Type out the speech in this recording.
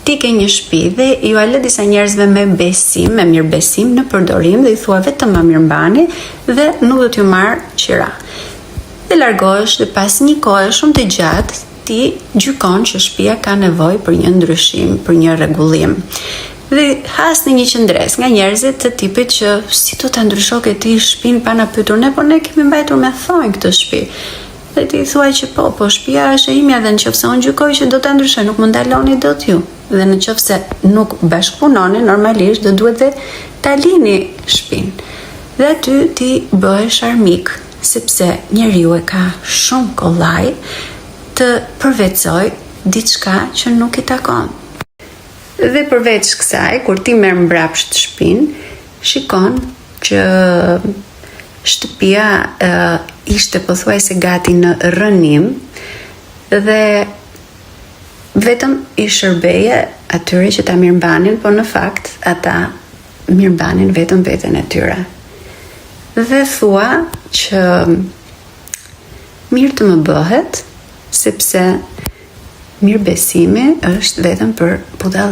ti ke një shtëpi dhe ju a lë disa njerëzve me besim, me mirëbesim në përdorim dhe i thua vetëm më mirë mbani dhe nuk do t'ju marr qira. Dhe largohesh dhe pas një kohe shumë të gjatë ti gjykon që shtëpia ka nevojë për një ndryshim, për një rregullim. Dhe has në një qendres nga njerëzit të tipit që si do ta ndryshoke ti shtëpinë pa na pyetur ne, po ne kemi mbajtur me thonjë këtë shtëpi. Dhe ti thuaj që po shtëpia është e imja dhe nëse unë gjykoj që do ta ndryshoj, nuk më ndaloni dot ju. Dhe nëse nuk bashkëpunoni, normalisht do duhet dhe ta lini shtëpinë. Dhe aty ti bëhesh armik, sepse njeriu e ka shumë kollaj të përvetsoj diçka që nuk i takon. Dhe përveç kësaj, kur ti merr mbrapsht shtëpinë, shikon që shtëpia ishte pothuajse gati në rënim dhe vetëm i shërbeje atyre që ta mirëmbanin, po në fakt ata mirëmbanin vetëm veten e tyre. Dhe thua që mirë të më bëhet, sepse mirëbesimi është vetëm për budalla.